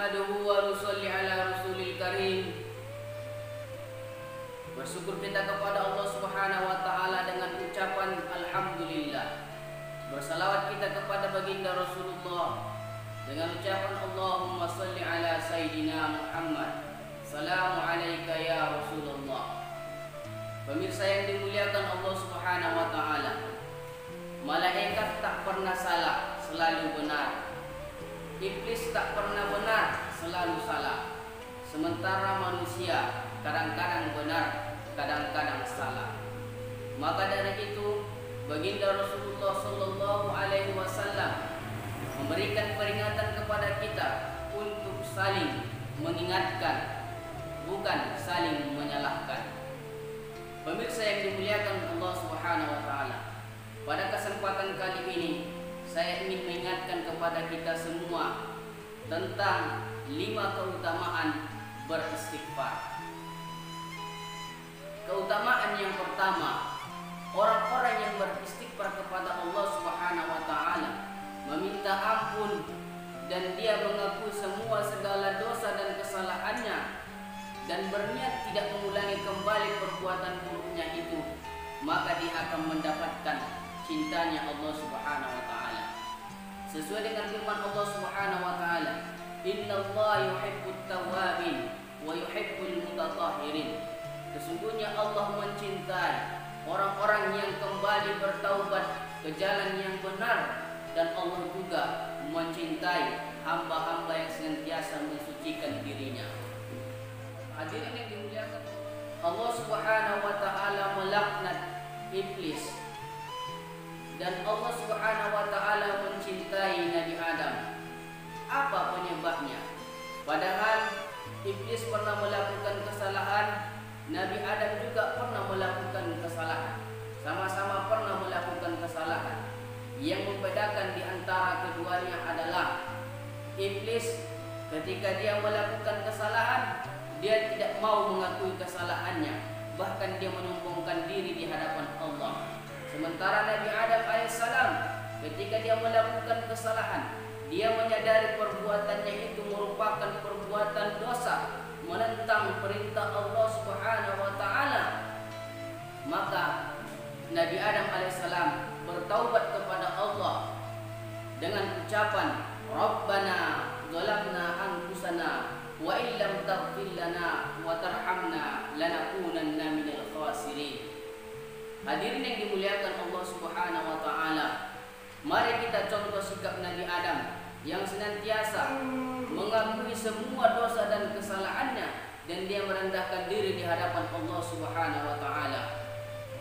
nahmaduhu wa nusalli ala rasulil karim. Bersyukur kita kepada Allah Subhanahu wa taala dengan ucapan alhamdulillah. Bersalawat kita kepada baginda Rasulullah dengan ucapan Allahumma salli ala sayyidina Muhammad. Salamu alayka ya Rasulullah. Pemirsa yang dimuliakan Allah Subhanahu wa taala, malaikat tak pernah salah, selalu benar. Iblis tak pernah benar, selalu salah. Sementara manusia kadang-kadang benar, kadang-kadang salah. Maka dari itu baginda Rasulullah sallallahu alaihi wasallam memberikan peringatan kepada kita untuk saling mengingatkan, bukan saling menyalahkan. Pemirsa yang dimuliakan Allah Subhanahu wa taala, pada kesempatan kali ini saya ingin mengingatkan kepada kita semua tentang 5 keutamaan beristighfar. Keutamaan yang pertama, orang-orang yang beristighfar kepada Allah Subhanahu wa taala, meminta ampun dan dia mengaku semua segala dosa dan kesalahannya dan berniat tidak mengulangi kembali perbuatan buruknya itu, maka dia akan mendapatkan cintanya Allah Subhanahu wa taala. Sesuai dengan firman Allah Subhanahu wa taala, "Innallaha yuhibbut tawwabin wa yuhibbul mutatahhirin." Sesungguhnya Allah mencintai orang-orang yang kembali bertaubat ke jalan yang benar, dan Allah juga mencintai hamba-hamba yang senantiasa mensucikan dirinya. Hadirin yang dimuliakan, Allah Subhanahu wa taala melaknat iblis dan Allah Subhanahu wa taala mencintai Nabi Adam. Apa penyebabnya? Padahal iblis pernah melakukan kesalahan, Nabi Adam juga pernah melakukan kesalahan. Sama-sama pernah melakukan kesalahan. Yang membedakan di antara keduanya adalah iblis ketika dia melakukan kesalahan, dia tidak mau mengakui kesalahannya, bahkan dia menyombongkan diri di hadapan Allah. Sementara Nabi Adam alaihissalam ketika dia melakukan kesalahan, dia menyadari perbuatannya itu merupakan perbuatan dosa, menentang perintah Allah Subhanahu wa taala. Maka Nabi Adam alaihissalam bertaubat kepada Allah dengan ucapan, "Rabbana zalamna anfusana wa illam taghfir lana wa tarhamna lanakunanna minal khasirin." Hadirin yang dimuliakan Allah Subhanahu wa taala, mari kita contoh sikap Nabi Adam yang senantiasa mengakui semua dosa dan kesalahannya dan dia merendahkan diri di hadapan Allah Subhanahu wa taala.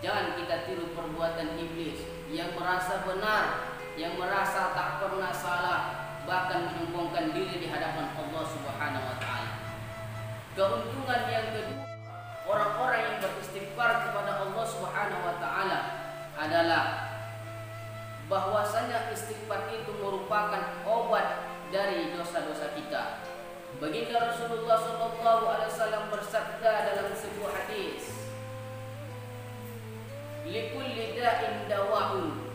Jangan kita tiru perbuatan iblis yang merasa benar, yang merasa tak pernah salah, bahkan menyombongkan diri di hadapan Allah Subhanahu wa taala. Keuntungan yang kedua, orang-orang yang beristighfar kepada Allah Subhanahu wa taala adalah bahwasanya istighfar itu merupakan obat dari dosa-dosa kita. Baginda Rasulullah sallallahu alaihi wasallam bersabda dalam sebuah hadis, "Likulli da'in dawa'un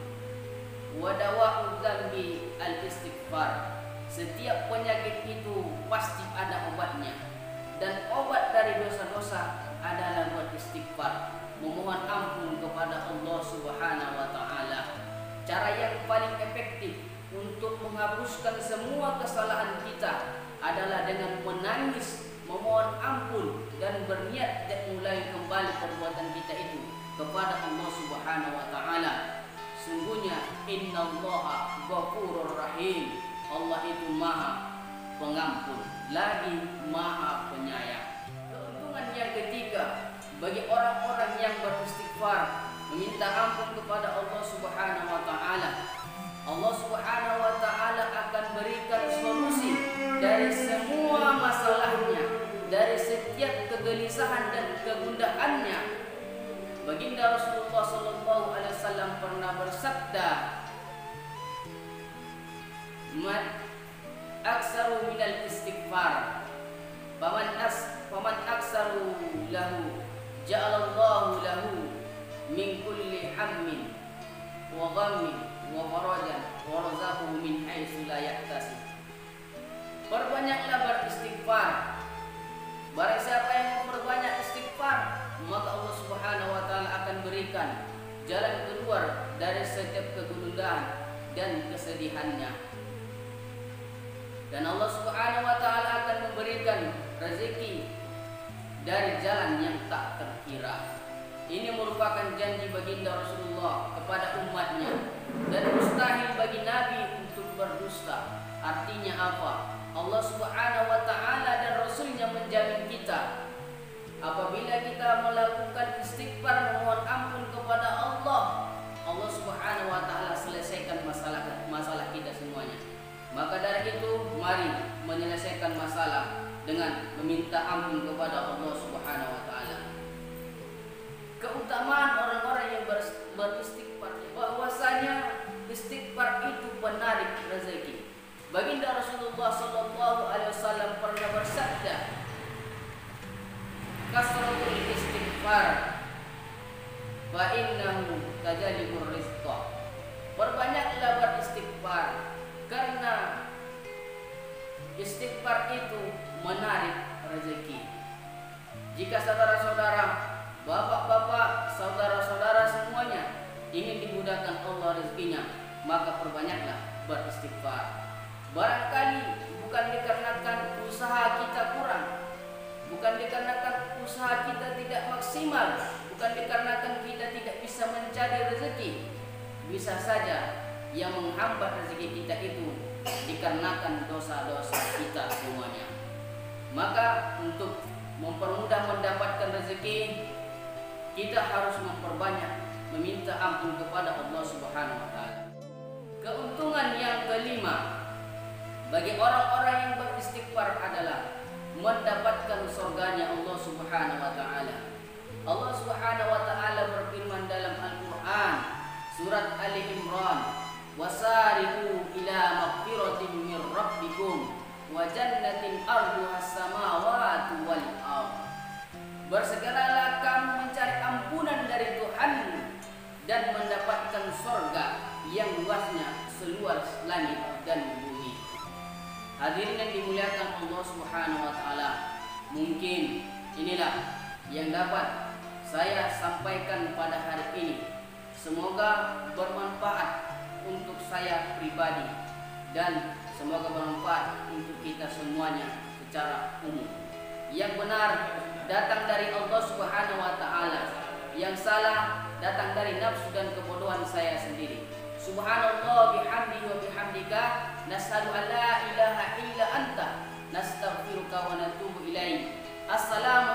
wa dawa'u dzambi al-istighfar." Setiap penyakit itu pasti ada obatnya, dan obat dari dosa-dosa adalah beristighfar, memohon ampun kepada Allah Subhanahu wa taala. Cara yang paling efektif untuk menghapuskan semua kesalahan kita adalah dengan menangis, memohon ampun dan berniat tidak mengulangi kembali perbuatan kita itu kepada Allah Subhanahu wa taala. Sungguhnya innallaha ghafurur rahim. Allah itu Maha Pengampun lagi Maha Penyayang. Keuntungan yang ketiga bagi orang-orang yang beristighfar, meminta ampun kepada Allah Subhanahu wa taala, Allah Subhanahu wa taala akan berikan solusi dari semua masalahnya, dari setiap kegelisahan dan kegundahannya. Baginda Rasulullah sallallahu alaihi wasallam pernah bersabda, "Man aksaru minal istighfar, faman aksaru lahu ja'alallahu lahu min kulli hammin wa ghammin wa farajan wa razaqahu min haitsu la yahtasib." Perbanyaklah beristighfar. Barang siapa yang memperbanyak istighfar, maka Allah Subhanahu wa taala akan berikan jalan keluar dari setiap kegundahan dan kesedihannya. Dan Allah Subhanahu wa taala akan memberikan rezeki dari jalan yang tak terkira. Ini merupakan janji baginda Rasulullah kepada umatnya, dan mustahil bagi Nabi untuk berdusta. Artinya apa? Allah Subhanahu wa taala dan Rasulnya menjamin kita apabila kita melakukan istighfar memohon ampun kepada Allah, Allah Subhanahu wa taala selesaikan masalah kita semuanya. Maka dari itu mari menyelesaikan masalah dengan meminta ampun kepada Allah Subhanahu wa taala. Keutamaan orang-orang yang beristighfar, bahwasanya istighfar itu penarik rezeki. Baginda Rasulullah sallallahu alaihi wasallam pernah bersabda, kasratul istighfar fa innahu tajalibur rizqa. Perbanyaklah beristighfar karena istighfar itu menarik rezeki. Jika saudara-saudara, bapak-bapak, saudara-saudara semuanya ingin dimudahkan Allah rezekinya, maka perbanyaklah beristighfar. Barangkali bukan dikarenakan usaha kita kurang, bukan dikarenakan usaha kita tidak maksimal, bukan dikarenakan kita tidak bisa mencari rezeki. Bisa saja yang menghambat rezeki kita itu dikarenakan dosa-dosa kita semuanya. Maka untuk mempermudah mendapatkan rezeki, kita harus memperbanyak meminta ampun kepada Allah Subhanahu wa taala. Keuntungan yang kelima bagi orang-orang yang beristighfar adalah mendapatkan surganya Allah Subhanahu wa taala. Allah Subhanahu wa taala berfirman dalam Al-Qur'an surat Ali Imran, "Wasari'u ila maghfiratin mir rabbikum wa jannatin arduha as-samawati wal ardh." Bersegeralah kamu mencari ampunan dari Tuhanmu dan mendapatkan surga yang luasnya seluas langit dan bumi. Hadirin yang dimuliakan Allah Subhanahu wa taala, mungkin inilah yang dapat saya sampaikan pada hari ini. Semoga bermanfaat untuk saya pribadi dan semoga bermanfaat untuk kita semuanya secara umum. Yang benar datang dari Allah Subhanahu wa taala, yang salah datang dari nafsu dan kebodohan saya sendiri. Subhanallah bihamdihi wa bihamdika nasyhadu an la ilaha illa anta nastaghfiruka wa natubu ilaik. Assalamu